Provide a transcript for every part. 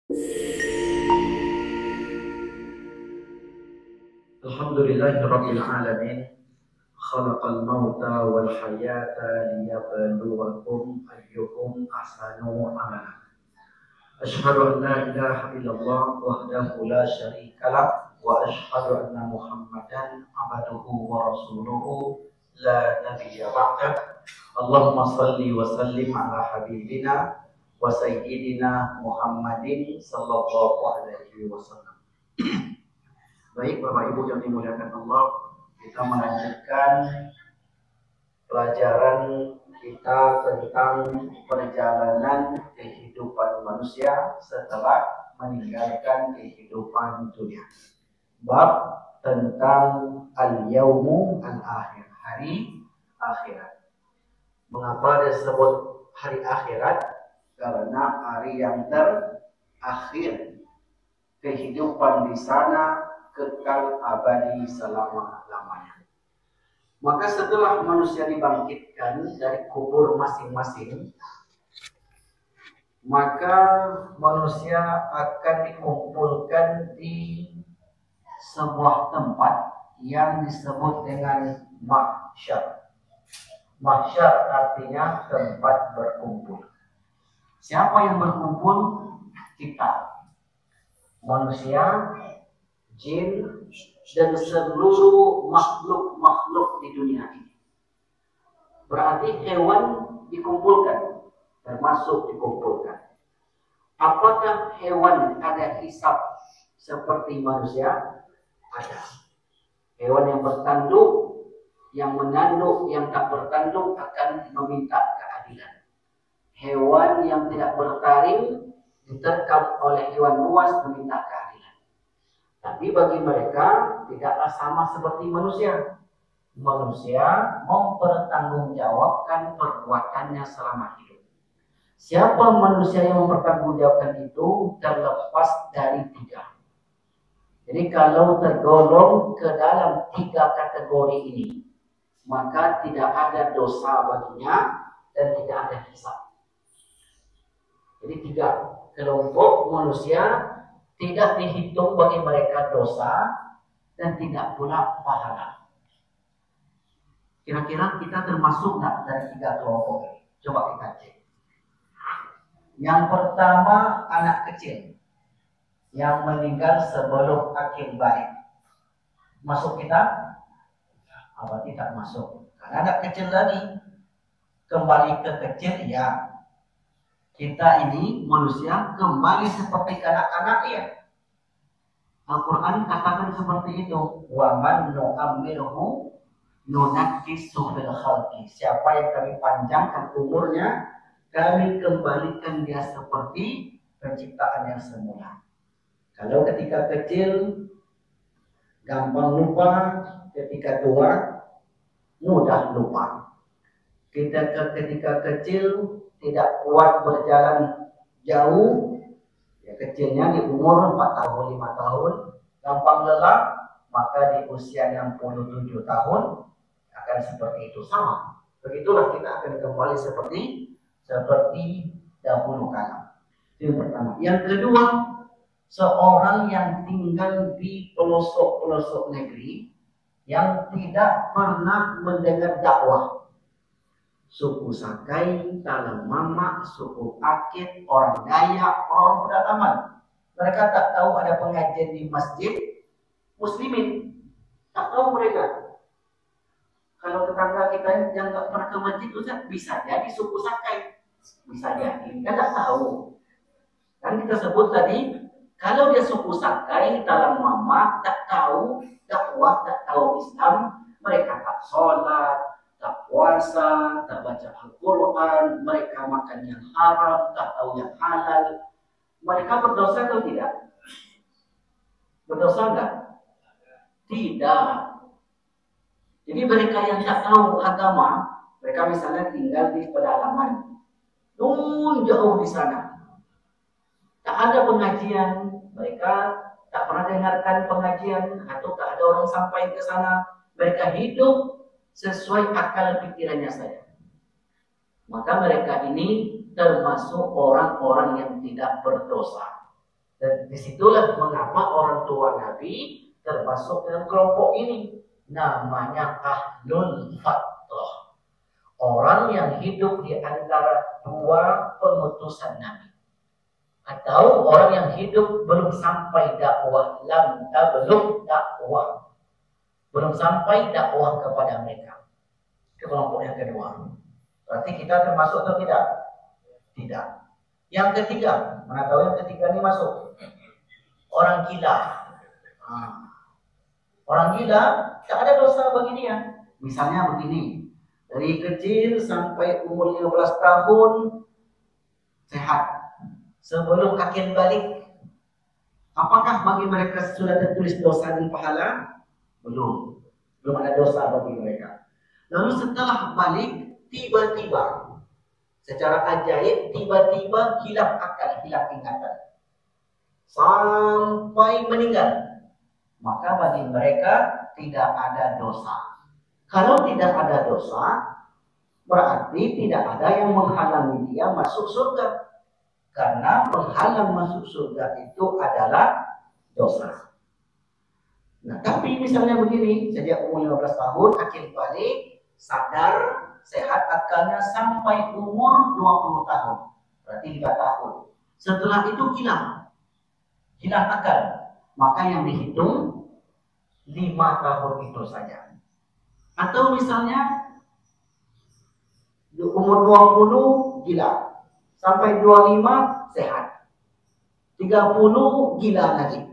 Alhamdulillahirabbil alamin. Khalaqal mauta wal hayata liyabluwakum ayyukum ahsanu amala. Asyhadu an la ilaha illallah wahdahu la syarikalah wa asyhadu anna Muhammadan abduhu wa rasuluhu la nabiyya ba'dah. Allahumma shalli wa sallim ala habibina wa sayyidina Muhammadin sallallahu alaihi wasallam. Baik Bapak Ibu yang dimuliakan Allah, kita melanjutkan pelajaran kita tentang perjalanan kehidupan manusia setelah meninggalkan kehidupan dunia. Bab tentang al-yaumu al-akhir, hari akhirat. Mengapa disebut hari akhirat? Karena hari yang terakhir. Kehidupan di sana kekal abadi selama-lamanya. Maka setelah manusia dibangkitkan dari kubur masing-masing, maka manusia akan dikumpulkan di sebuah tempat yang disebut dengan mahsyar. Mahsyar artinya tempat berkumpul. Siapa yang berkumpul? Kita, manusia, jin, dan seluruh makhluk-makhluk di dunia ini. Berarti hewan dikumpulkan, termasuk dikumpulkan. Apakah hewan ada hisab seperti manusia? Ada. Hewan yang bertanduk, yang menanduk, yang tak bertanduk akan meminta keadilan. Hewan yang tidak bertaring diterkam oleh hewan buas meminta keadilan. Tapi bagi mereka tidaklah sama seperti manusia. Manusia mempertanggungjawabkan perbuatannya selama hidup. Siapa manusia yang mempertanggungjawabkan itu terlepas dari tiga. Jadi kalau tergolong ke dalam tiga kategori ini, maka tidak ada dosa baginya dan tidak ada hisab. Jadi tiga kelompok manusia tidak dihitung bagi mereka dosa dan tidak pula pahala. Kira-kira kita termasuk nggak dari tiga kelompok ini? Coba kita cek. Yang pertama, anak kecil yang meninggal sebelum akil balik. Masuk kita? Apa tidak masuk? Karena anak kecil lagi. Kembali ke kecil, ya. Kita ini manusia kembali seperti kanak-kanak ya. Al-Quran katakan seperti itu. Wa man nu'ammirhu nunakkisu fil khalqi. Siapa yang kami panjangkan umurnya, kami kembalikan dia seperti penciptaan yang semula. Kalau ketika kecil gampang lupa, ketika tua mudah lupa. Ketika kecil tidak kuat berjalan jauh, ya kecilnya di umur 4 tahun, 5 tahun, gampang lelah, maka di usia 67 tahun akan seperti itu sama. Begitulah kita akan kembali seperti dahulu kala. Itu yang pertama. Yang kedua, seorang yang tinggal di pelosok-pelosok negeri yang tidak pernah mendengar dakwah. Suku Sakai, Talang Mamak, suku Akit, orang Dayak, orang pedalaman. Mereka tak tahu ada pengajian di masjid muslimin. Tak tahu mereka. Kalau tetangga kita yang tak pernah ke masjid, Ustaz, bisa jadi suku Sakai. Bisa jadi, kita tak tahu. Kan kita sebut tadi, kalau dia suku Sakai, Talang Mamak, tak tahu dakwah, tak tahu Islam, mereka tak sholat, tak puasa, tak baca Al-Quran, mereka makan yang haram, tak tahu yang halal. Mereka berdosa atau tidak? Berdosa enggak? Tidak. Jadi mereka yang tak tahu agama, mereka misalnya tinggal di pedalaman, jauh di sana. Tak ada pengajian, mereka tak pernah dengarkan pengajian, atau tak ada orang sampai ke sana. Mereka hidup sesuai akal pikirannya saja. Maka mereka ini termasuk orang-orang yang tidak berdosa. disitulah mengapa orang tua Nabi termasuk dalam kelompok ini. Namanya ahlul fatrah. Orang yang hidup di antara dua pengutusan Nabi. Atau orang yang hidup belum sampai dakwah. Belum dakwah. Belum sampai dakwah kepada mereka. Ke kelompok yang kedua. Berarti kita termasuk atau tidak? Tidak. Yang ketiga, mana tahu yang ketiga ini masuk? Orang gila. Orang gila tak ada dosa bagi dia. Misalnya begini, dari kecil sampai umur 15 tahun sehat. Sebelum akil balik, apakah bagi mereka sudah tertulis dosa dan pahala? Belum. Belum ada dosa bagi mereka. Lalu setelah balik, tiba-tiba secara ajaib, tiba-tiba hilang akal, hilang ingatan. Sampai meninggal. Maka bagi mereka tidak ada dosa. Kalau tidak ada dosa, berarti tidak ada yang menghalangi dia masuk surga. Karena menghalang masuk surga itu adalah dosa. Nah, tapi misalnya begini, sejak umur 15 tahun, akil balik, sadar, sehat akalnya sampai umur 20 tahun. Berarti 5 tahun. Setelah itu hilang akal. Maka yang dihitung 5 tahun itu saja. Atau misalnya umur 20 gila. Sampai 25 sehat. 30 gila lagi.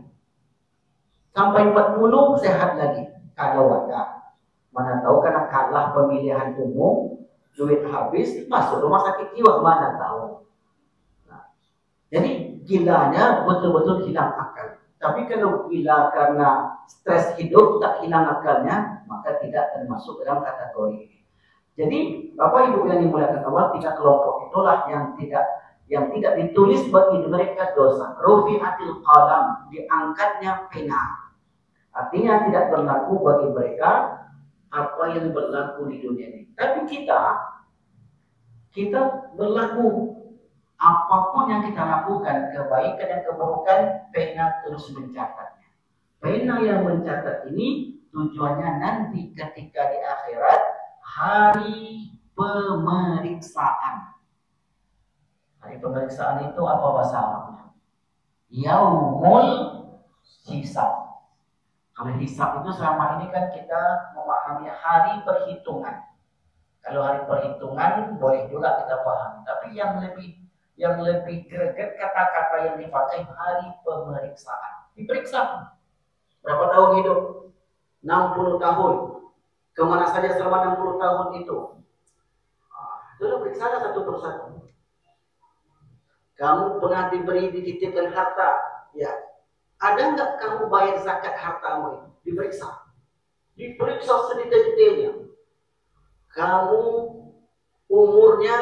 Sampai 40 sehat lagi. Kalau ada. Mana tahu karena kalah pemilihan umum, duit habis, masuk rumah sakit jiwa, mana tahu. Nah, jadi gilanya betul-betul hilang akal. Tapi kalau gila karena stres hidup tak hilang akalnya, maka tidak termasuk dalam kategori ini. Jadi Bapak Ibu yang dimuliakan Allah, 3 kelompok itulah yang tidak ditulis bagi mereka dosa. Rufi'atil qalam, diangkatnya pena. Artinya tidak berlaku bagi mereka apa yang berlaku di dunia ini. Tapi kita berlaku. Apapun yang kita lakukan, kebaikan dan keburukan, pena terus mencatatnya. Pena yang mencatat ini tujuannya nanti ketika di akhirat, hari pemeriksaan. Hari pemeriksaan itu apa bahasa Arabnya? Yaumul hisab. Kalau hisab itu selama ini kan kita memahami hari perhitungan. Kalau hari perhitungan boleh juga kita pahami. Tapi yang lebih greget kata-kata yang dipakai hari pemeriksaan. Diperiksa. Berapa tahun hidup? 60 tahun. Kemana saja selama 60 tahun itu? Itu diperiksa satu persatu. Kamu pernah dititipkan harta? Ya. Ada nggak kamu bayar zakat hartamu itu? Diperiksa. Diperiksa sedetail-detailnya. Kamu umurnya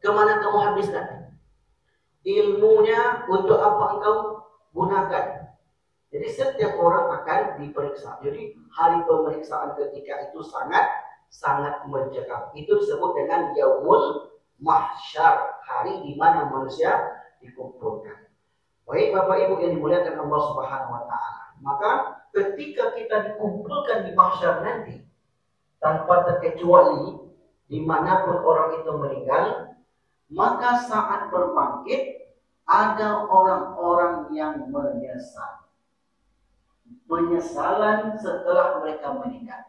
kemana kamu habiskan? Ilmunya untuk apa engkau gunakan? Jadi setiap orang akan diperiksa. Jadi hari pemeriksaan ketika itu sangat mencekam. Itu disebut dengan yaumul mahsyar, hari di mana manusia dikumpulkan. Baik Bapak Ibu yang dimuliakan Allah Subhanahu wa taala. Maka ketika kita dikumpulkan di mahsyar nanti, tanpa terkecuali dimanapun orang itu meninggal, maka saat berbangkit ada orang-orang yang menyesal. Penyesalan setelah mereka meninggal.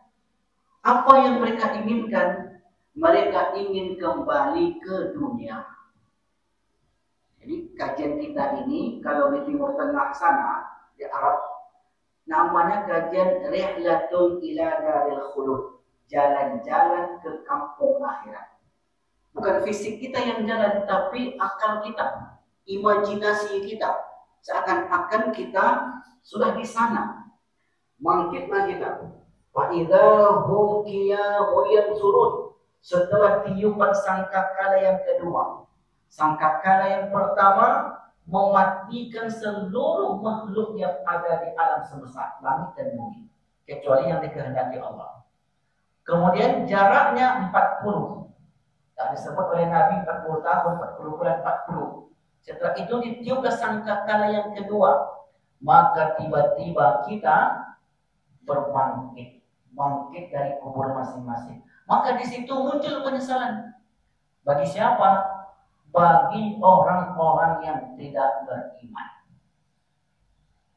Apa yang mereka inginkan? Mereka ingin kembali ke dunia. Jadi kajian kita ini kalau di Timur Tengah sana, di Arab, namanya kajian Rihlatul ila Daril Khulud. Jalan-jalan ke kampung akhirat. Bukan fisik kita yang jalan, tapi akal kita, imajinasi kita. Seakan-akan kita sudah di sana. Bangkitlah kita. Wa idza hum qiyamun yanzurun. Setelah tiupan sangkakala yang kedua. Sangkakala yang pertama mematikan seluruh makhluk yang ada di alam semesta, langit dan bumi, kecuali yang dikehendaki Allah. Kemudian jaraknya 40. Tak disebut oleh Nabi 40 tahun, 40 bulan, 40. Setelah itu ditiuplah sangkakala yang kedua, maka tiba-tiba kita bangkit dari kubur masing-masing. Maka di situ muncul penyesalan. Bagi siapa? Bagi orang-orang yang tidak beriman.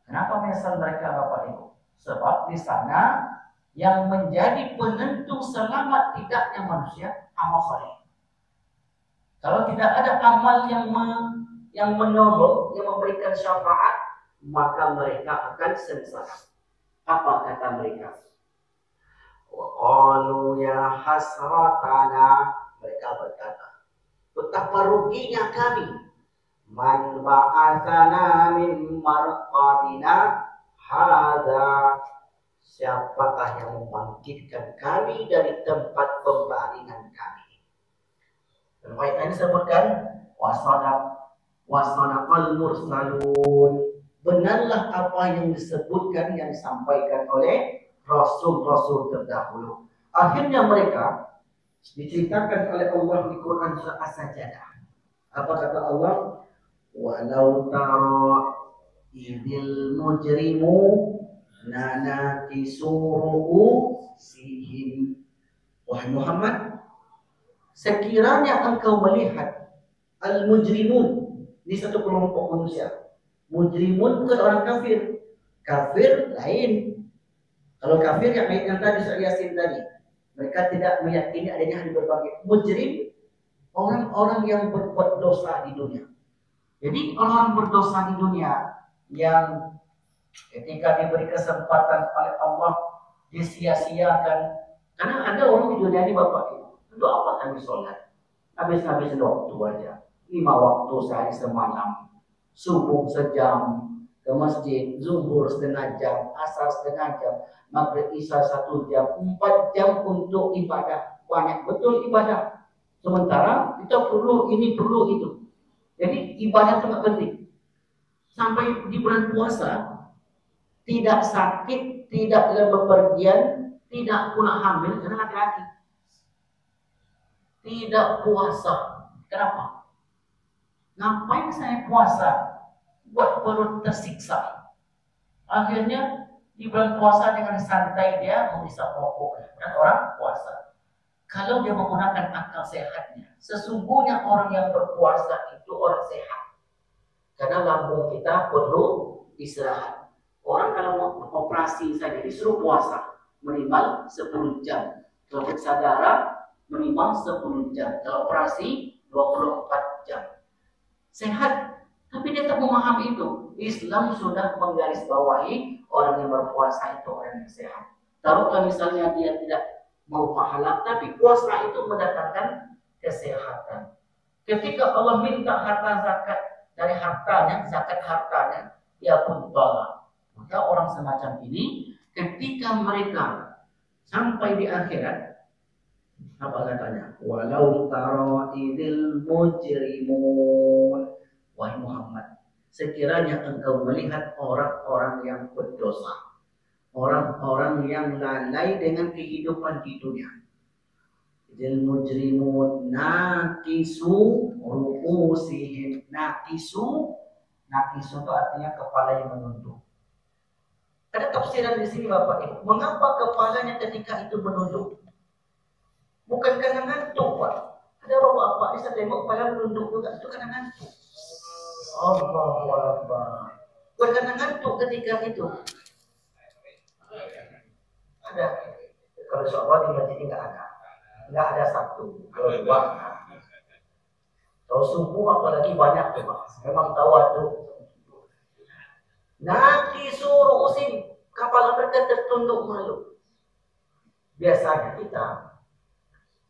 Kenapa menyesal mereka, Bapak Ibu? Sebab di sana yang menjadi penentu selamat tidaknya manusia amal soleh. Kalau tidak ada amal yang menolong, yang memberikan syafaat, maka mereka akan sengsara. Apa kata mereka? Qalu ya hasratana, mereka berkata, betapa ruginya kami. Man ba'athana min marqadina hadza, siapakah yang membangkitkan kami dari tempat pembaringan kami. Dan ayat ini disebutkan wasadaqal mursalun, benarlah apa yang disebutkan, yang disampaikan oleh rasul-rasul terdahulu. Akhirnya mereka diceritakan oleh Allah di Quran surah As-Sajdah. Apa kata Allah? Walau tara idil mujrimu nanakisuru'u sihim. Wahai Muhammad, sekiranya engkau melihat al-mujrimun, ini satu kelompok manusia. Mujrimun bukan orang kafir. Kafir lain. Kalau kafir yang ayat yang tadi surah Yasin tadi, mereka tidak meyakini adanya hari berbangkit. Mujrim, orang-orang yang berbuat dosa di dunia. Jadi orang berdosa di dunia yang ketika diberi kesempatan oleh Allah disia-siakan. Karena ada orang di dunia ini, Bapak Ibu, untuk apa kami sholat? Habis-habisin waktu aja. 5 waktu sehari semalam. Subuh sejam ke masjid, zuhur setengah jam, asar setengah jam, maghrib isya 1 jam, 4 jam untuk ibadah. Banyak betul ibadah. Sementara kita perlu ini, perlu itu. Jadi ibadah sangat penting. Sampai di bulan puasa, tidak sakit, tidak dalam bepergian, tidak pula hamil karena laki-laki. Tidak puasa. Kenapa? Ngapain saya puasa? Buat perut tersiksa. Akhirnya di bulan puasa dengan santai dia menghisap rokok. Dan orang puasa. Kalau dia menggunakan akal sehatnya, sesungguhnya orang yang berpuasa itu orang sehat. Karena lambung kita perlu istirahat. Orang kalau mau operasi saja disuruh puasa minimal 10 jam. Kalau periksa darah minimal 10 jam. Kalau operasi 24 jam. Sehat, tapi dia tak memahami itu. Islam sudah menggarisbawahi orang yang berpuasa itu orang yang sehat. Taruhlah misalnya dia tidak mau pahala, tapi puasa itu mendatangkan kesehatan. Ketika Allah minta harta zakat dari hartanya, zakat hartanya, dia pun tolak. Maka orang semacam ini, ketika mereka sampai di akhirat, apa katanya? Walau tara idil mujrimun, wahai Muhammad, sekiranya engkau melihat orang-orang yang berdosa, orang-orang yang lalai dengan kehidupan di dunia. Idil mujrimun nakisu ru'usihim. Nakisu itu artinya kepala yang menunduk. Ada tafsiran di sini, Bapak Ibu. Mengapa kepalanya ketika itu menunduk? Bukan karena ngantuk, Pak. Ada orang bapak bisa tengok kepala menunduk juga, itu karena ngantuk. Allahu Akbar. Bukan karena ngantuk ketika itu. Ada. Kalau soal di masjid ini nggak ada satu. Kalau 2. Kalau subuh apalagi banyak tuh, Pak. Memang tawadhu. Nanti suruh usin kepala mereka tertunduk malu. Biasanya kita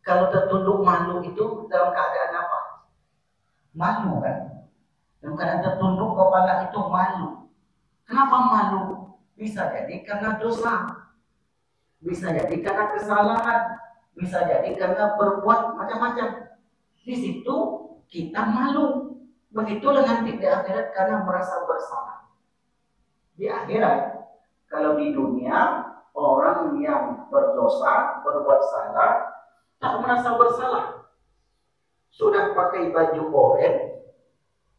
kalau tertunduk malu itu dalam keadaan apa? Malu kan? Dalam keadaan tertunduk kepala itu malu. Kenapa malu? Bisa jadi karena dosa. Bisa jadi karena kesalahan. Bisa jadi karena berbuat macam-macam. Di situ kita malu. Begitulah nanti di akhirat karena merasa bersalah. Di akhirat, kalau di dunia orang yang berdosa, berbuat salah, tak merasa bersalah. Sudah pakai baju oranye,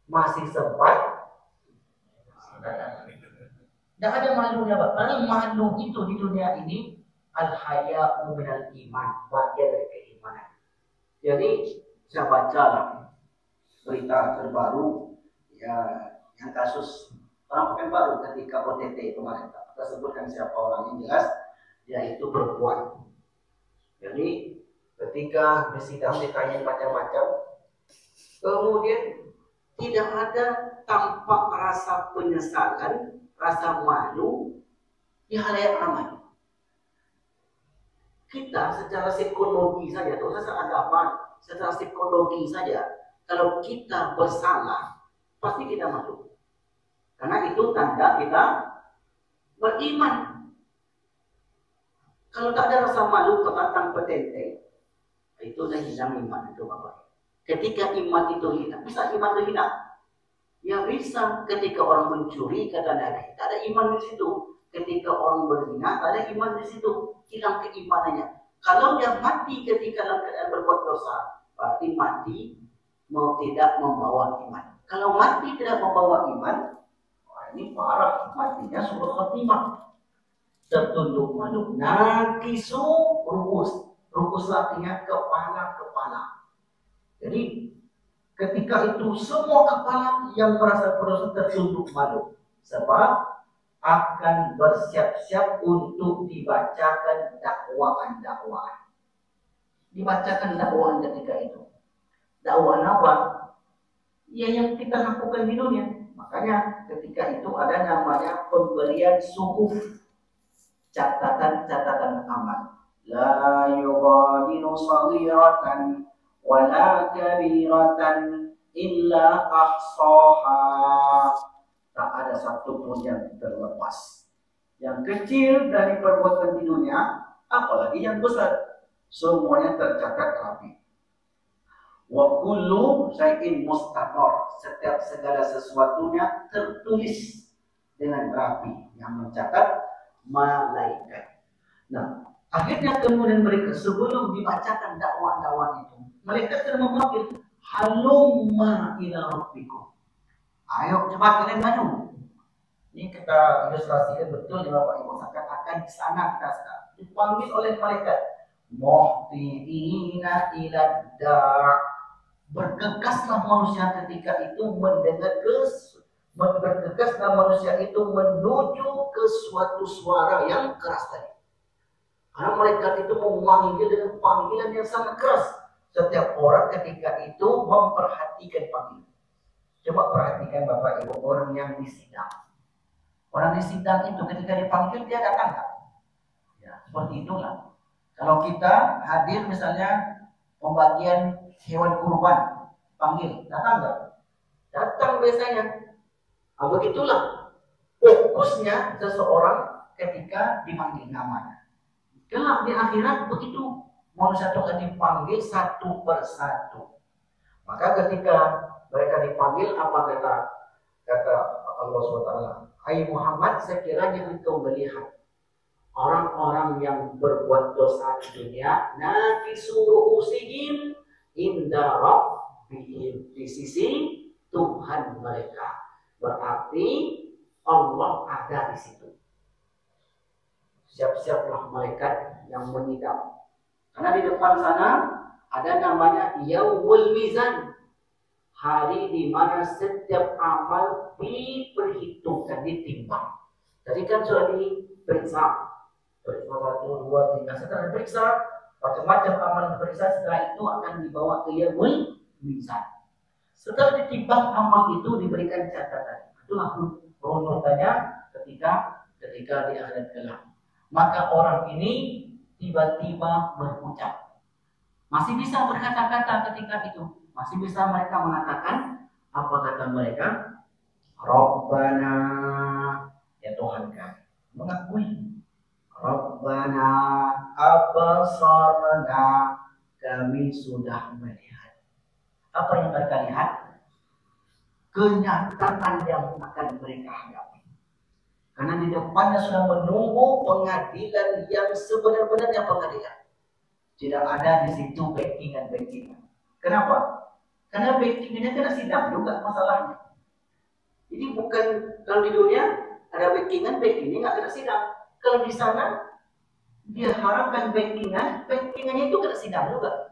masih sempat. Tidak ada malunya, Pak. Karena malu itu di dunia ini al-haya'u minal iman, bagian dari keimanan. Jadi saya baca berita terbaru ya, yang kasus orang Pekanbaru ketika OTT kemarin. Kita sebutkan siapa orangnya, jelas yaitu perempuan. Jadi ketika disidang ditanya macam-macam, kemudian tidak ada tampak rasa penyesalan, rasa malu di halayak ramai. Kita secara psikologi saja, atau secara agama, secara psikologi saja, kalau kita bersalah, pasti kita malu. Karena itu tanda kita beriman. Kalau tak ada rasa malu, ketantang petente, itu sudah hilang iman itu, Bapak. Ketika iman itu hilang, bisa iman itu hilang. Ya bisa. Ketika orang mencuri, kata Nabi, tak ada iman di situ. Ketika orang berzina, tak ada iman di situ. Hilang keimanannya. Kalau dia mati ketika dalam keadaan berbuat dosa, berarti mati mau tidak membawa iman. Kalau mati tidak membawa iman, ini parah, matinya suruh khotimah, tertunduk malu, nakisu rukus artinya kepala. Jadi ketika itu semua kepala yang merasa berdosa tertunduk malu, sebab akan bersiap-siap untuk dibacakan dakwaan. Dibacakan dakwaan ketika itu. Dakwaan apa? Ya yang kita lakukan di dunia. Makanya ketika itu ada namanya pemberian suhuf, catatan amal. La yughadiru saghiratan wala kabiratan illa ahsaha. Tak ada satu pun yang terlepas. Yang kecil dari perbuatan di dunia, apalagi yang besar, semuanya tercatat rapi. Wa kullu syai'in mustator, setiap segala sesuatunya tertulis dengan rapi, yang mencatat malaikat. Nah, akhirnya kemudian mereka sebelum dibacakan dakwaan itu, malaikat sudah memanggil, halumma ila rabbikum. Ayo cepat kalian maju. Ini kita ilustrasikan betul ya Bapak Ibu, seakan-akan di sana kita dipanggil oleh malaikat, muhtiina ila da'. Bergegaslah manusia ketika itu bergegaslah manusia itu menuju ke suatu suara yang keras tadi. Karena malaikat itu memanggil dengan panggilan yang sangat keras. Setiap orang ketika itu memperhatikan panggilan. Coba perhatikan Bapak Ibu, orang yang disidang. Orang disidang itu ketika dipanggil dia datang tak? Ya, seperti itulah. Kalau kita hadir misalnya pembagian hewan kurban, panggil, datang enggak? Datang biasanya. Nah, begitulah fokusnya seseorang ketika dipanggil namanya. Kelak di akhirat begitu, manusia itu akan dipanggil satu persatu. Maka ketika mereka dipanggil, apa kata Allah SWT? Hai Muhammad, sekiranya engkau melihat orang-orang yang berbuat dosa di dunia, nakisu ru'usihim inda rabbihim, di sisi Tuhan mereka. Berarti Allah ada di situ. Siap-siaplah malaikat yang menyidang. Karena di depan sana ada namanya Yaumul Mizan, hari di mana setiap amal diperhitungkan, ditimbang. Tadi kan sudah diperiksa. Periksa 1, 2, 3. Setelah diperiksa, macam-macam amal diperiksa, setelah itu akan dibawa ke Yaumul Mizan. Setelah ditimbang amal itu diberikan catatan. Itulah runutannya ketika di akhirat kelak. Maka orang ini tiba-tiba berucap. Masih bisa berkata-kata ketika itu. Masih bisa mereka mengatakan, apa kata mereka? Rabbana, ya Tuhan kami. Mengakui. Rabbana abasarna, kami sudah melihat. Apa yang mereka lihat? Kenyataan yang akan mereka hadapi. Karena di depannya sudah menunggu pengadilan yang sebenar-benarnya pengadilan. Tidak ada di situ backingan. Kenapa? Karena backingnya kena sidang juga masalahnya. Jadi bukan kalau di dunia ada backingan nggak kena sidang. Kalau di sana dia harapkan backingannya itu kena sidang juga.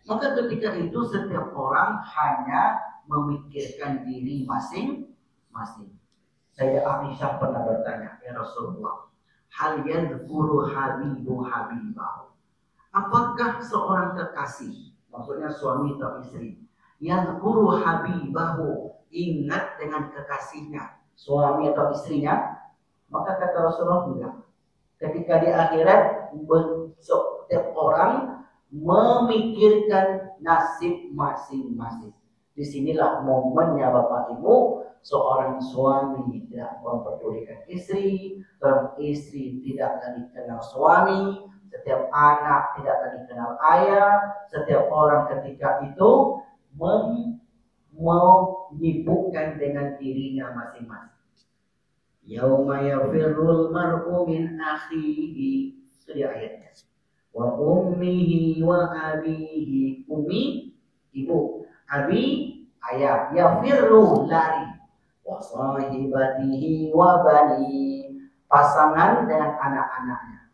Maka ketika itu setiap orang hanya memikirkan diri masing-masing. Saya Aisyah pernah bertanya, ya Rasulullah, hal yadhkuru habibu habibahu. Apakah seorang kekasih, maksudnya suami atau istri, yadhkuru habibahu, ingat dengan kekasihnya, suami atau istrinya? Maka kata Rasulullah bilang, ketika di akhirat setiap orang memikirkan nasib masing-masing. Disinilah momennya Bapak Ibu, seorang suami tidak memperdulikan istri, seorang istri tidak lagi kenal suami, setiap anak tidak lagi kenal ayah, setiap orang ketika itu menyibukkan dengan dirinya masing-masing. Yauma yafirrul mar'u min akhihi, itu dia ayatnya. Wa ummihi wa abihi, ummi ibu, abi ayah, yafirru lari, wa sahibatihi wa bani, pasangan dengan anak-anaknya,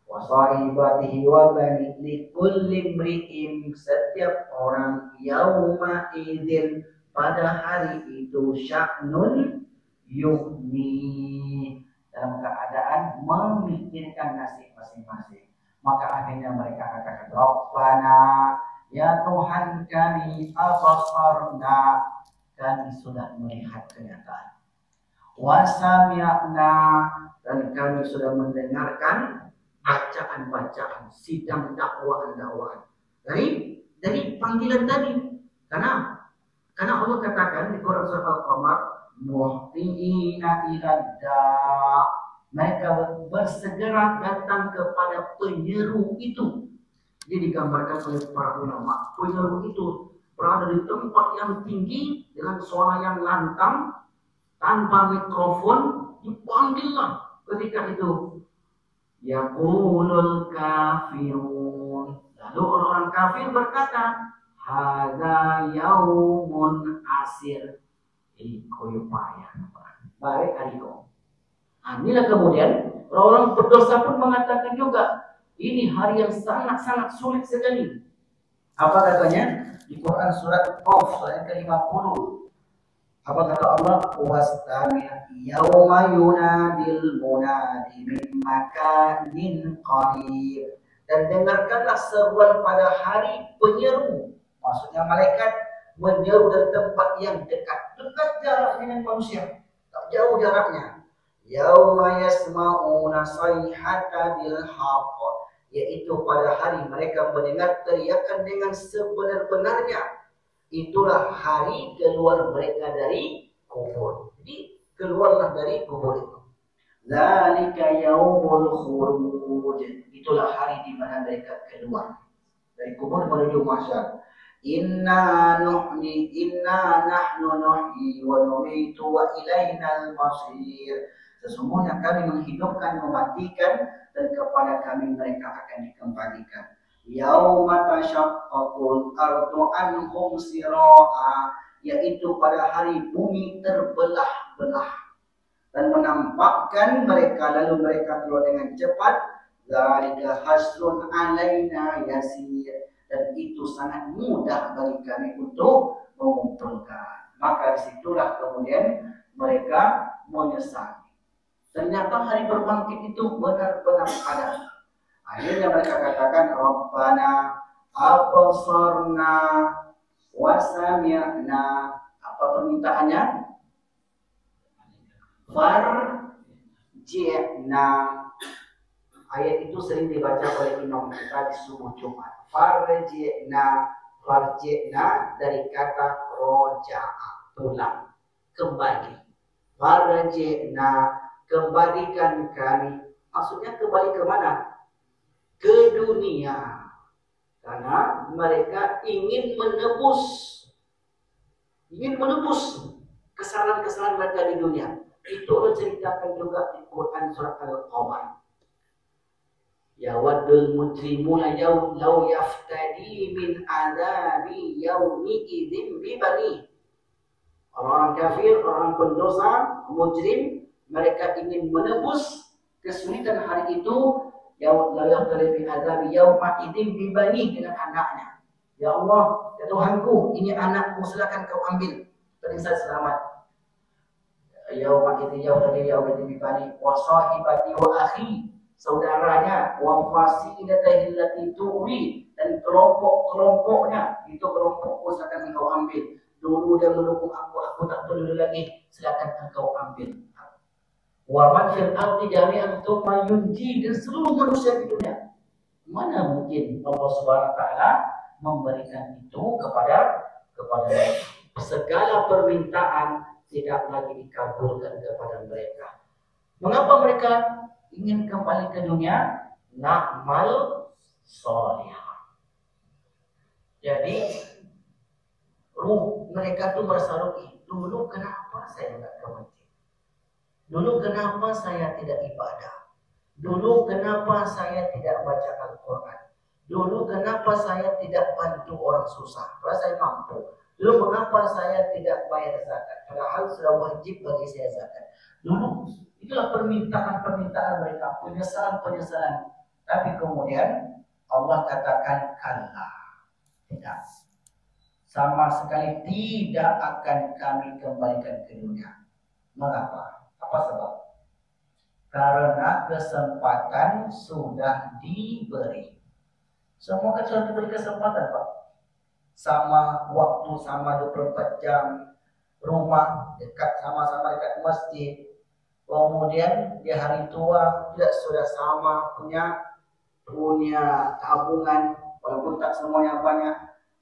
wa sahibatihi wa bani, likulli imri'in, setiap orang, yauma idzin, pada hari itu, sya'nun yughni, dalam keadaan memikirkan nasib masing-masing. Maka akhirnya mereka katakan, Rabbana, ya Tuhan kami, abasarna, kami sudah melihat kenyataan, wasami'na, dan kami sudah mendengarkan bacaan-bacaan, sidang dakwaan dari panggilan tadi. Karena Allah katakan di Quran surah Al-Qamar, muhtiina iladda, mereka bersegera datang kepada penyeru itu. Jadi digambarkan oleh para ulama, penyeru itu berada di tempat yang tinggi dengan suara yang lantang, tanpa mikrofon, dipanggillah ketika itu. Yaqulul kafirun, lalu orang-orang kafir berkata, hadza yaumun asir, koyo payah, baik aliko. Inilah kemudian orang berdosa pun mengatakan juga, ini hari yang sangat-sangat sulit sekali. Apa katanya di Quran surat Qaf ayat ke-50? Apa kata Allah? Wastami' yauma yunadil munadi min makanin qarib, dan dengarkanlah seruan pada hari penyeru, maksudnya malaikat menyeru dari tempat yang dekat jarak dengan manusia, tak jauh jaraknya. Yauma yasma'una sayhata bil haqq, yaitu pada hari mereka mendengar teriakan dengan sebenar-benarnya. Itulah hari keluar mereka dari kubur. Jadi keluarlah dari kubur itu. Dzalika yaumul khuruj, itulah hari di mana mereka keluar dari kubur menuju mahsyar. Inna nahnu nuhyi wa numitu wa ilainal masir. Sesungguhnya kami menghidupkan, mematikan, dan kepada kami mereka akan dikembalikan. Yauma tashaqqaqul ardu anhum sira'a, yaitu pada hari bumi terbelah-belah dan menampakkan mereka, lalu mereka keluar dengan cepat. Dzalika hasrun alaina yasir, dan itu sangat mudah bagi kami untuk mengumpulkan. Maka disitulah kemudian mereka menyesal. Ternyata hari berbangkit itu benar-benar ada. Akhirnya mereka katakan, Rabbana abasarna wasami'na. Apa permintaannya? Farji'na. Ayat itu sering dibaca oleh imam kita di subuh Jumat. Farji'na dari kata roja'a, pulang, kembali. Farji'na, kembalikan kami. Maksudnya kembali ke mana? Ke dunia. Karena mereka ingin menebus kesalahan-kesalahan mereka di dunia. Itu Allah ceritakan juga di Quran surat Al-Qamar. Ya waddul mujrimuna law yaftadi min adabi yaumi idzin bibani. Orang-orang kafir, orang pendosa, mujrim, mereka ingin menebus kesulitan hari itu. Ya law yaftadi min adabi yauma idzin bibani, dengan anaknya. Ya Allah, ya Tuhanku, ini anakku, silakan kau ambil. Tadi saya selamat. Yauma idzin yaftadi yauma idzin bibani wa sahibati wa akhi, saudaranya, wa fasilatihi allati tuwi, dan kelompok-kelompoknya, itu kelompokku, silakan engkau ambil. Dulu dia mendukung aku tak peduli lagi, silakan engkau ambil. Wa man fil ardi jami'an tsumma yunji, dan seluruh manusia di dunia. Mana mungkin Allah Subhanahu wa taala memberikan itu kepada mereka? Segala permintaan tidak lagi dikabulkan kepada mereka. Mengapa mereka ingin kembali ke dunia? Na'mal sholihah. Jadi ruh mereka tuh merasa rugi. Dulu kenapa saya nggak ke masjid? Dulu kenapa saya tidak ibadah? Dulu kenapa saya tidak baca Al-Quran? Dulu kenapa saya tidak bantu orang susah? Karena saya mampu. Dulu mengapa saya tidak bayar zakat? Padahal sudah wajib bagi saya zakat. Dulu itulah permintaan mereka, penyesalan. Tapi kemudian Allah katakan kalla, tidak. Sama sekali tidak akan kami kembalikan ke dunia. Mengapa? Apa sebab? Karena kesempatan sudah diberi. Semua kan sudah diberi kesempatan, Pak. Sama waktu, sama 24 jam, rumah dekat, sama-sama dekat masjid. Kemudian di hari tua tidak sudah sama, punya tabungan, walaupun tak semuanya banyak.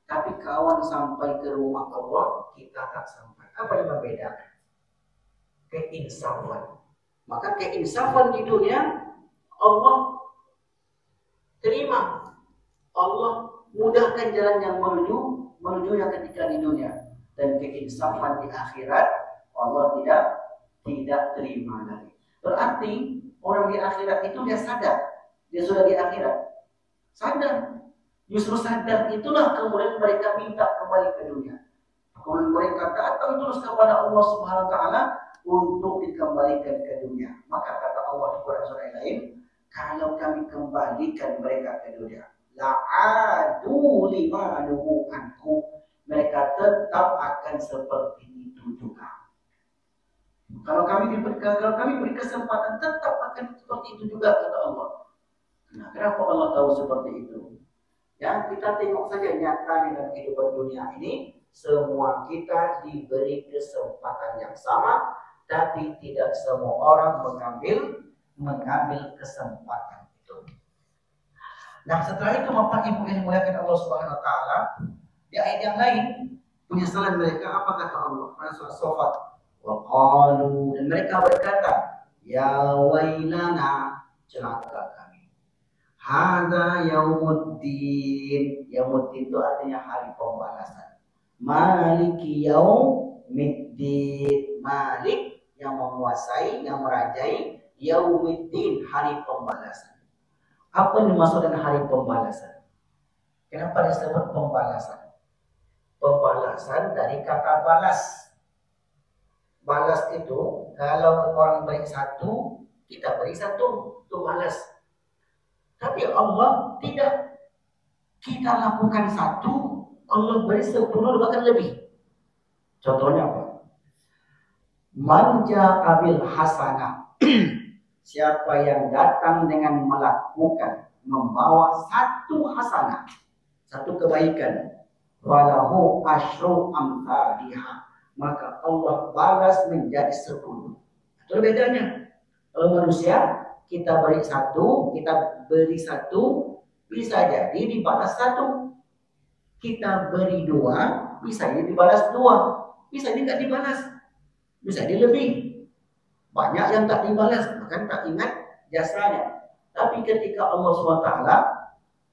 Tapi kawan sampai ke rumah Allah, kita tak sampai. Apa yang membedakan? Keinsafan. Maka keinsafan di dunia Allah terima. Allah mudahkan jalan yang menujunya ketika di dunia. Dan keinsafan di akhirat Allah tidak terima lagi. Berarti orang di akhirat itu dia sadar, dia sudah di akhirat. Sadar. Justru sadar itulah kemudian mereka minta kembali ke dunia. Kemudian mereka datang terus kepada Allah Subhanahu wa taala untuk dikembalikan ke dunia. Maka kata Allah di Quran surah yang lain, kalau kami kembalikan mereka ke dunia, la'adu lima nuhu anhu, mereka tetap akan seperti itu juga. Kalau kami beri kesempatan, tetap akan seperti itu juga, kata Allah. Nah, kenapa Allah tahu seperti itu? Ya, kita tengok saja nyata dalam kehidupan dunia ini, semua kita diberi kesempatan yang sama, tapi tidak semua orang mengambil kesempatan itu. Nah, setelah itu Bapak Ibu yang dimuliakan Allah Subhanahu wa taala, di ayat yang lain, penyesalan mereka apa kata Allah? Surah Shafat. Wa qalu, dan mereka berkata, ya wailana, celaka kami. Hadza yaumuddin. Yaumuddin itu artinya hari pembalasan. Maliki yaumiddin. Malik yang menguasai, yang merajai. Yaumiddin, hari pembalasan. Apa yang dimaksud dengan hari pembalasan? Kenapa disebut pembalasan? Pembalasan dari kata balas. Balas itu kalau orang beri satu, kita beri satu, itu balas. Tapi Allah tidak. Kita lakukan satu, Allah beri 10 bahkan lebih. Contohnya apa? Manja abil hasanah. Siapa yang datang dengan melakukan, membawa satu hasanah, satu kebaikan, walahu asyru amthaliha, maka Allah balas menjadi 10. Itu bedanya. Kalau manusia, kita beri satu, bisa jadi dibalas satu. Kita beri 2, bisa jadi dibalas 2. Bisa jadi tidak dibalas. Bisa jadi lebih. Banyak yang tak dibalas, bahkan tak ingat jasanya. Tapi ketika Allah SWT,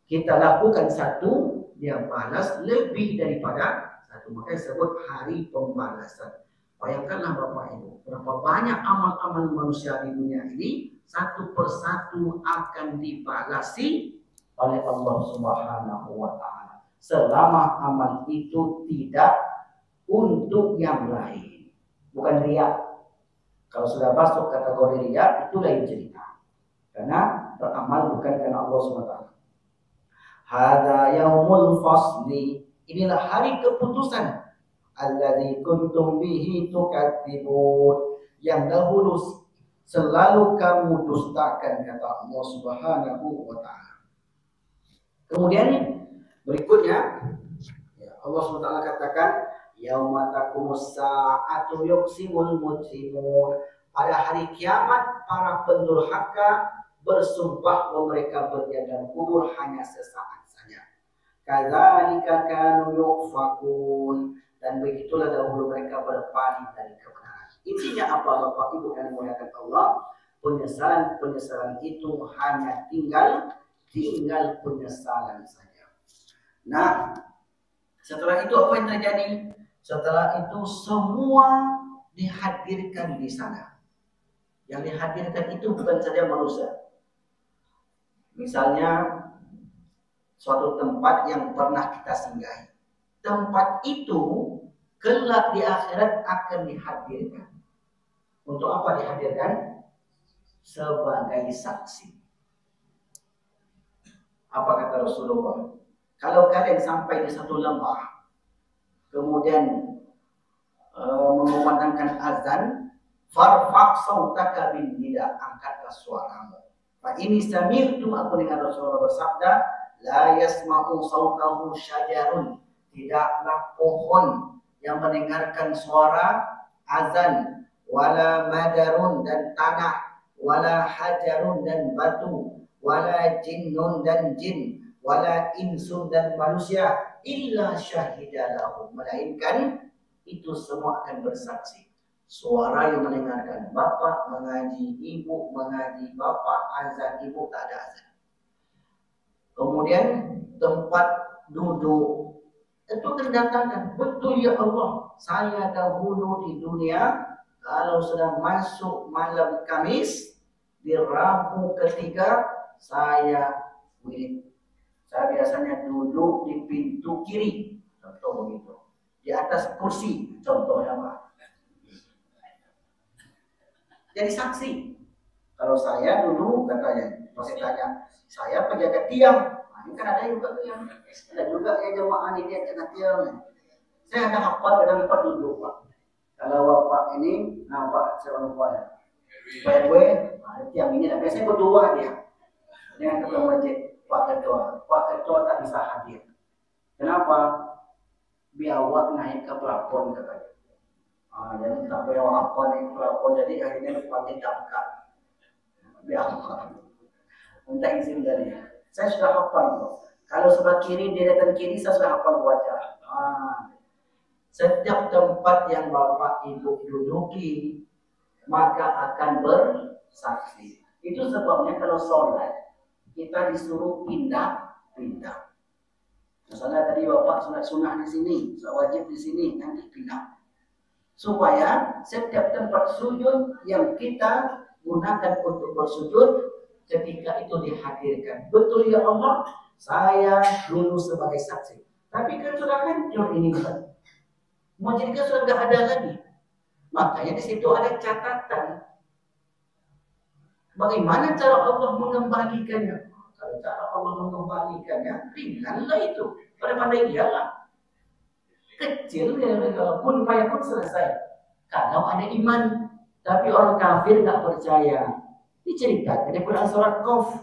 kita lakukan satu, dia balas lebih daripada satu. Maka disebut hari pembalasan. Bayangkanlah Bapak Ibu, berapa banyak amal-amal manusia di dunia ini satu persatu akan dibalasi oleh Allah Subhanahu wa Ta'ala. Selama amal itu tidak untuk yang lain, bukan riya. Kalau sudah masuk kategori riya, itu lain cerita. Karena beramal bukan karena Allah Subhanahu wa Ta'ala. Hada yaumul fasli, inilah hari keputusan. Alladzi kuntum bihi tukadzibun, yang dahulu selalu kamu dustakan, kata Allah Subhanahu wa Ta'ala. Kemudian berikutnya Allah Subhanahu wa Ta'ala katakan, yauma taqumus sa'atu yuqsimul mujrimun, pada hari kiamat para pendurhaka bersumpah bahwa mereka berada dalam kubur hanya sesaat saja. Kadzalika kanu yufakun, dan begitulah dahulu mereka berpaling dari kebenaran. Intinya apa Bapak Ibu yang dimuliakan Allah? Penyesalan itu hanya tinggal penyesalan saja. Nah, setelah itu apa yang terjadi? Setelah itu semua dihadirkan di sana. Yang dihadirkan itu bukan saja manusia. Misalnya suatu tempat yang pernah kita singgahi. Tempat itu kelak di akhirat akan dihadirkan. Untuk apa dihadirkan? Sebagai saksi. Apa kata Rasulullah? Kalau kalian sampai di satu lembah, kemudian mengumandangkan azan, farfaq sautaka bin nida, angkatlah suaramu. Fa ini sami'tum, aku dengar Rasulullah bersabda, la yasma'u sautahu syajarun, tidaklah pohon yang mendengarkan suara azan, wala madarun dan tanah, wala hajarun dan batu, wala jinnun dan jin, wala insun dan manusia, illa syahidalahu, melainkan itu semua akan bersaksi. Suara yang mendengarkan, bapak mengaji, ibu mengaji, bapak azan, ibu tak ada azan. Kemudian tempat duduk itu terdatangkan, betul ya Allah, saya dahulu di dunia kalau sedang masuk malam Kamis, di Rabu ketiga saya wirid. Saya biasanya duduk di pintu kiri, contoh begitu, di atas kursi, contohnya Pak. Jadi saksi. Kalau saya dulu katanya, masih tanya, saya penjaga tiang. Nah, ini kan ada juga tiang. Ada juga ya jemaah ini dia kena tiang. Saya ada hafal dalam tempat duduk Pak. Kalau Bapak ini nampak saya lupa ya. Supaya gue, nah, tiang ini, nah, biasanya berdua dia dengan ketua masjid. Pak Ketua tak bisa hadir. Kenapa? Biar awak naik ke plafon katanya. Jadi tak boleh apa naik ke plafon, jadi akhirnya dipanggil damkar. Biar awak minta izin dari. Saya sudah hafal kok. Kalau sebelah kiri, deretan kiri saya sudah hafal wajah. Setiap tempat yang Bapak Ibu duduki maka akan bersaksi. Itu sebabnya kalau sholat kita disuruh pindah-pindah. Misalnya tadi Bapak sholat sunnah di sini, sholat wajib di sini, nanti pindah. Supaya setiap tempat sujud yang kita gunakan untuk bersujud, ketika itu dihadirkan. Betul ya Allah, saya dulu sebagai saksi. Tapi kan sudah hancur ini Ustaz. Masjid kan sudah tidak ada lagi. Makanya di situ ada catatan. Bagaimana cara Allah mengembalikannya? Kalau cara Allah mengembalikannya, ringanlah itu. Pada pandai dialah. Kecil ya, pun payah selesai. Kalau ada iman, tapi orang kafir tak percaya. Diceritakan di Quran surat Qaf.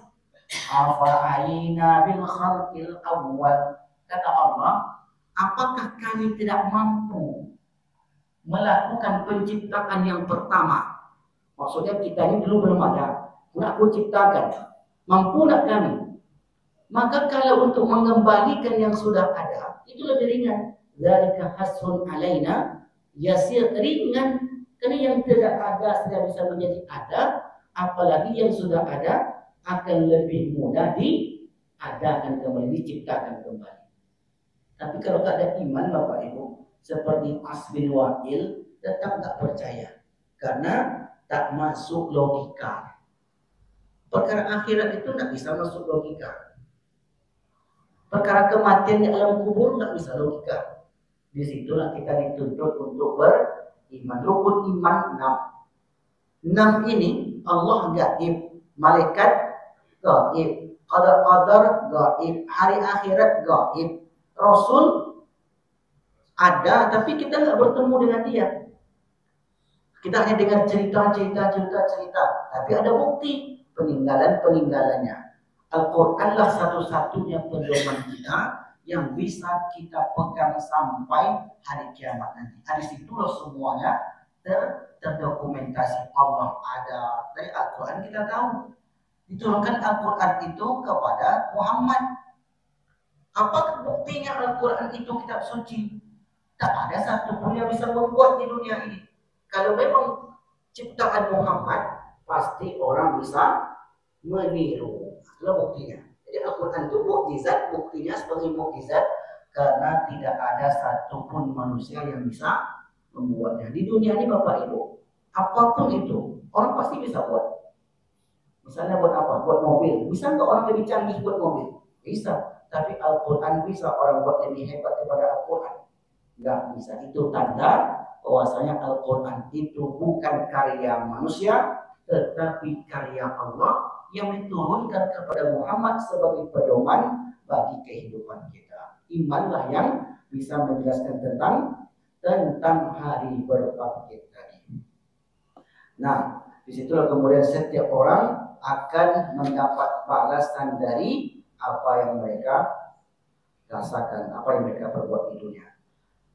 Afa'ayna bil khalqil awwal. Kata Allah, apakah kami tidak mampu melakukan penciptaan yang pertama? Maksudnya kita ini dulu belum ada. Nak aku ciptakan, mampu nak kami? Maka kalau untuk mengembalikan yang sudah ada, itu lebih ringan. Dzalika hasrun alaina, yasir, ringan. Karena yang tidak ada sudah bisa menjadi ada, apalagi yang sudah ada akan lebih mudah diadakan kembali, diciptakan kembali. Tapi kalau tak ada iman Bapak Ibu, seperti As bin Wa'il tetap nggak percaya karena tak masuk logika. Perkara akhirat itu nggak bisa masuk logika. Perkara kematian di alam kubur nggak bisa logika. Disitulah kita dituntut untuk beriman. Rukun iman 6. 6 ini Allah gaib, malaikat gaib, qadar gaib, hari akhirat gaib, Rasul ada tapi kita nggak bertemu dengan dia. Kita hanya dengar cerita, tapi ada bukti peninggalannya. Al-Quranlah satu-satunya pedoman kita yang bisa kita pegang sampai hari kiamat nanti. Dari situlah semuanya terdokumentasi. Allah ada, dari Al-Quran kita tahu. Diturunkan Al-Quran itu kepada Muhammad. Apa buktinya Al-Quran itu kitab suci? Tak ada satupun yang bisa membuat di dunia ini. Kalau memang ciptaan Muhammad, pasti orang bisa meniru. Itulah buktinya. Jadi Al-Quran itu mukjizat, buktinya sebagai mukjizat karena tidak ada satupun manusia yang bisa membuatnya. Di dunia ini Bapak Ibu, apapun itu, orang pasti bisa buat. Misalnya buat apa? Buat mobil. Bisa nggak orang lebih canggih buat mobil? Bisa. Tapi Al-Quran bisa orang buat lebih hebat daripada Al-Quran? Nggak bisa. Itu tanda bahwasanya Al-Quran itu bukan karya manusia, tetapi karya Allah yang diturunkan kepada Muhammad sebagai pedoman bagi kehidupan kita. Imanlah yang bisa menjelaskan tentang hari berbangkit tadi. Nah, disitulah kemudian setiap orang akan mendapat balasan dari apa yang mereka rasakan, apa yang mereka perbuat di dunia.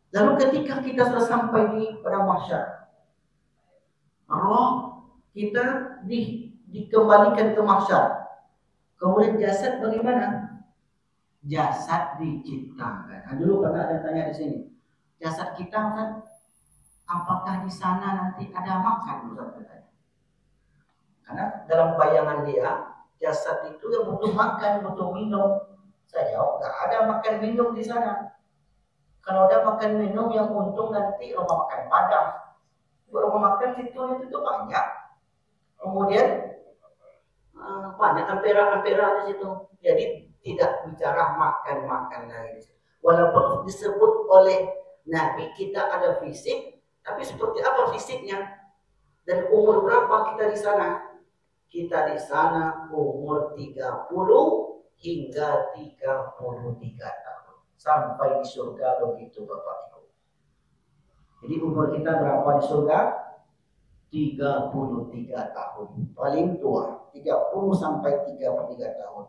Lalu ketika kita sudah sampai di padang mahsyar, roh kita dikembalikan ke mahsyar. Kemudian jasad bagaimana? Jasad diciptakan. Nah, dulu pernah ada tanya di sini, jasad kita kan, apakah di sana nanti ada makan? Karena dalam bayangan dia, jasad itu yang butuh makan, butuh minum. Saya jawab, nggak ada makan minum di sana. Kalau ada makan minum yang untung nanti rumah makan Padang. Rumah makan situ itu banyak. Kemudian banyak ampera-ampera di situ. Jadi tidak bicara makan-makan lagi. Walaupun disebut oleh Nabi kita ada fisik, tapi seperti apa fisiknya? Dan umur berapa kita di sana? Kita di sana umur 30 hingga 33 tahun. Sampai di surga begitu Bapak Ibu. Jadi umur kita berapa di surga? 33 tahun. Paling tua, 30 sampai 33 tahun.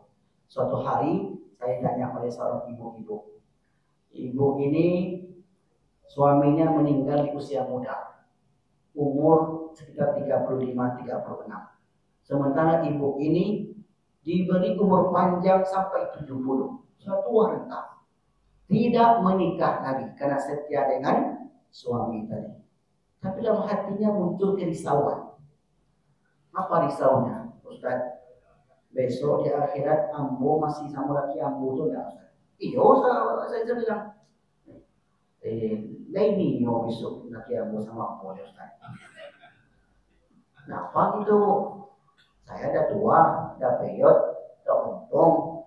Suatu hari saya tanya oleh seorang ibu-ibu. Ibu ini suaminya meninggal di usia muda. Umur sekitar 35-36. Sementara ibu ini diberi umur panjang sampai 70. Suatu wanita tidak menikah lagi karena setia dengan suami tadi. Tapi dalam hatinya muncul kerisauan. Apa risaunya? Ustaz, besok di akhirat ambo masih sama laki ambo itu enggak Ustaz? Iya, saya bilang. Ini yo besok laki ambo sama ambo ya Ustaz. Kenapa gitu? Saya ada tua, ada peyot, ada ompong.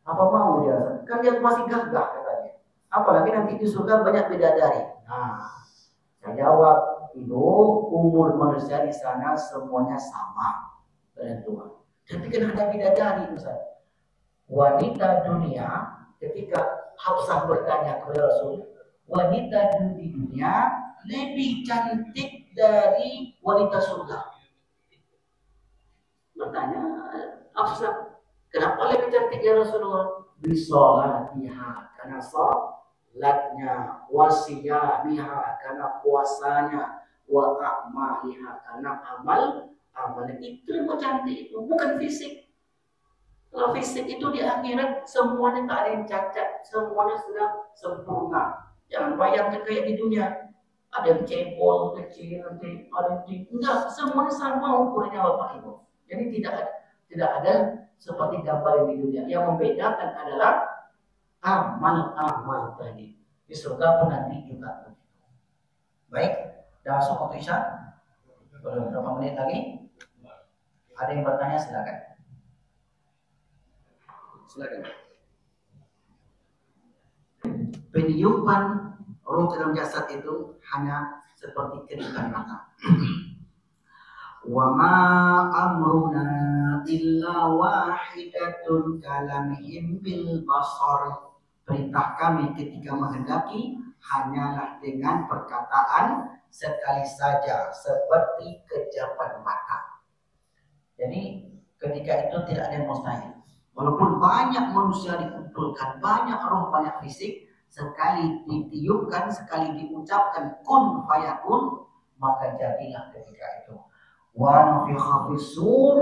Apa mau dia? Kan dia masih gagah katanya. Apalagi nanti di surga banyak bidadari. Nah, saya jawab, Ibu, umur manusia di sana semuanya sama dengan Tuhan. Tapi kan ada bidadari, Ustaz. Wanita dunia, ketika Hafsah bertanya kepada Rasul, wanita di dunia lebih cantik dari wanita surga. Bertanya Hafsah, kenapa lebih cantik ya Rasulullah? Bisolatiha, karena sholatnya, wasiyamiha, karena puasanya, wa a'maliha, karena amalnya. Itu yang cantik itu, bukan fisik. Kalau fisik itu di akhirat semuanya tak ada yang cacat, semuanya sudah sempurna. Jangan bayangkan kayak di dunia. Ada yang cebol, kecil, ada yang tinggi. Enggak, semuanya sama ukurnya Bapak Ibu. Jadi tidak ada seperti gambar yang di dunia. Yang membedakan adalah amal-amal tadi. Di surga pun nanti juga begitu. Baik, sudah masuk waktu Isya? Belum, berapa menit lagi? Ada yang bertanya, silakan. Silakan. Peniupan roh dalam jasad itu hanya seperti kedipan mata. Wa ma amruna illa wahidatun kalamihim bil basar. Perintah kami ketika menghendaki hanyalah dengan perkataan sekali saja seperti kejapan mata. Jadi ketika itu tidak ada yang mustahil. Walaupun banyak manusia dikumpulkan, banyak roh, banyak fisik, sekali ditiupkan, sekali diucapkan kun fayakun, maka jadilah ketika itu. Wa nafikha fis-sur,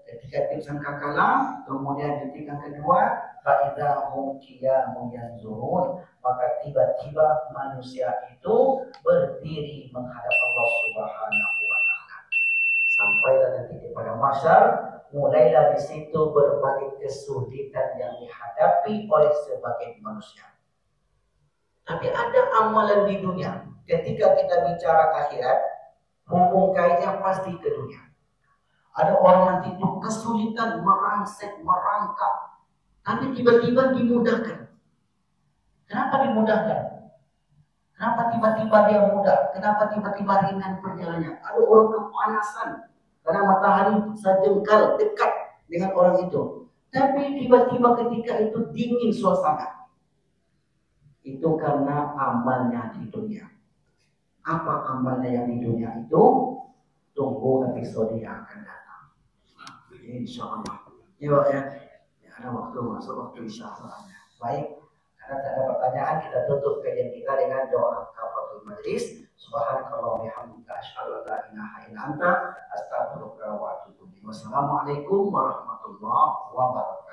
ketika tiup sangkakala, kemudian detik yang kedua, fa idza hum qiyamun yanzurun, maka tiba-tiba manusia itu berdiri menghadap Allah Subhanahu wa taala. Sampailah nanti pada masyar, mulailah di situ berbagai kesulitan yang dihadapi oleh sebagian manusia. Tapi ada amalan di dunia. Ketika kita bicara akhirat, hubung kaitnya pasti ke dunia. Ada orang nanti itu kesulitan merangsek, merangkak, tapi tiba-tiba dimudahkan. Kenapa dimudahkan? Kenapa tiba-tiba dia mudah? Kenapa tiba-tiba ringan perjalanannya? Ada orang kepanasan karena matahari sejengkal dekat dengan orang itu. Tapi tiba-tiba ketika itu dingin suasana. Itu karena amalnya di dunia. Apa amalnya yang di dunia itu? Tunggu episode yang akan datang. Insya Allah. Ya, ada waktu masuk waktu insya Allah. Baik, karena tidak ada pertanyaan, kita tutup kajian kita dengan doa kafaratul majlis. Subhanakallah wa bihamdika asyhadu an la ilaha illa anta astaghfiruka wa atubu ilaik. Wassalamualaikum warahmatullahi wabarakatuh.